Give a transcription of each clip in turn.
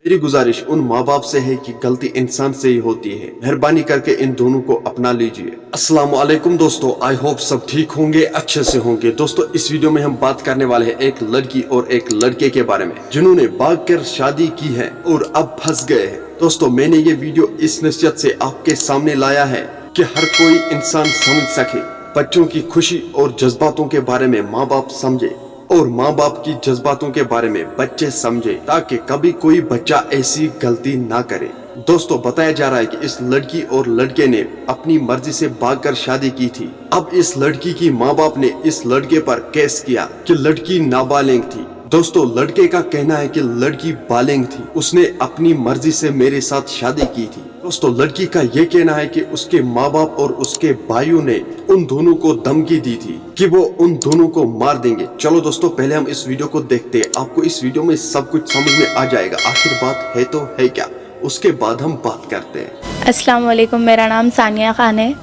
मेरी गुजारिश उन माँ बाप से है कि गलती इंसान से ही होती है, मेहरबानी करके इन दोनों को अपना लीजिए। अस्सलाम वालेकुम दोस्तों, आई होप सब ठीक होंगे, अच्छे से होंगे। दोस्तों इस वीडियो में हम बात करने वाले हैं एक लड़की और एक लड़के के बारे में जिन्होंने भाग कर शादी की है और अब फंस गए हैं। दोस्तों मैंने ये वीडियो इस नसीहत से आपके सामने लाया है कि हर कोई इंसान समझ सके, बच्चों की खुशी और जज्बातों के बारे में माँ बाप समझे और माँ बाप की जज्बातों के बारे में बच्चे समझे, ताकि कभी कोई बच्चा ऐसी गलती ना करे। दोस्तों बताया जा रहा है कि इस लड़की और लड़के ने अपनी मर्जी से भागकर शादी की थी। अब इस लड़की की माँ बाप ने इस लड़के पर केस किया कि लड़की नाबालिग थी। दोस्तों लड़के का कहना है कि लड़की बालिग थी, उसने अपनी मर्जी से मेरे साथ शादी की थी। दोस्तों लड़की का ये कहना है कि उसके माँ बाप और उसके भाइयों ने उन दोनों को धमकी दी थी कि वो उन दोनों को मार देंगे। चलो दोस्तों पहले हम इस वीडियो को देखते हैं, आपको इस वीडियो में सब कुछ समझ में आ जाएगा। आखिर बात है तो है क्या, उसके बाद हम बात करते हैं। अस्सलाम वालेकुम, मेरा नाम सानिया खान है,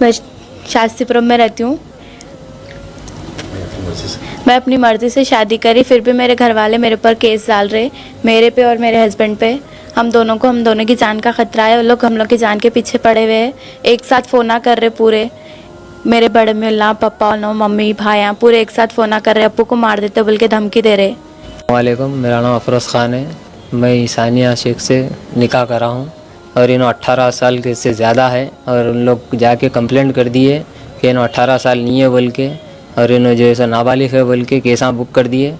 मैं शास्त्रीपुरम में रहती हूँ। मैं अपनी मर्ज़ी से शादी करी, फिर भी मेरे घर वाले मेरे पर केस डाल रहे, मेरे पे और मेरे हस्बैंड पे। हम दोनों की जान का खतरा है। हम लोग की जान के पीछे पड़े हुए हैं। एक साथ फ़ोना कर रहे पूरे, मेरे बड़े मुल्ला पापा और मम्मी भाई पूरे एक साथ फ़ोना कर रहे, अप्पू को मार देते बोल के धमकी दे रहे। वालेकुम, मेरा नाम अफरोज़ ख़ान है। मैं सानिया शेख से निकाह करा हूँ और इन्हों 18 साल के से ज़्यादा है और उन लोग जाके कंप्लेंट कर दिए कि इन्हों 18 साल नहीं है बोल के, और इन्होंने जो है सो नाबालिग है बोल के केसा बुक कर दिए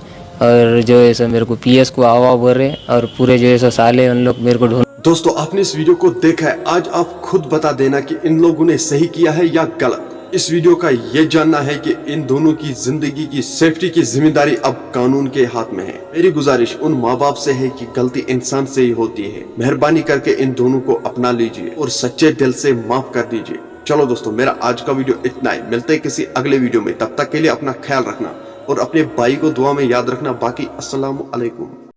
और जो है सो मेरे को पीएस को आवा बोल रहे और पूरे जो है सो साले उन लोग मेरे को ढूंढ। दोस्तों आपने इस वीडियो को देखा है, आज आप खुद बता देना कि इन लोगों ने सही किया है या गलत। इस वीडियो का ये जानना है कि इन दोनों की जिंदगी की सेफ्टी की जिम्मेदारी अब कानून के हाथ में है। मेरी गुजारिश उन माँ बाप से है कि गलती इंसान से ही होती है, मेहरबानी करके इन दोनों को अपना लीजिए और सच्चे दिल से माफ कर दीजिए। चलो दोस्तों मेरा आज का वीडियो इतना ही, मिलते हैं किसी अगले वीडियो में। तब तक के लिए अपना ख्याल रखना और अपने भाई को दुआ में याद रखना। बाकी अस्सलाम वालेकुम।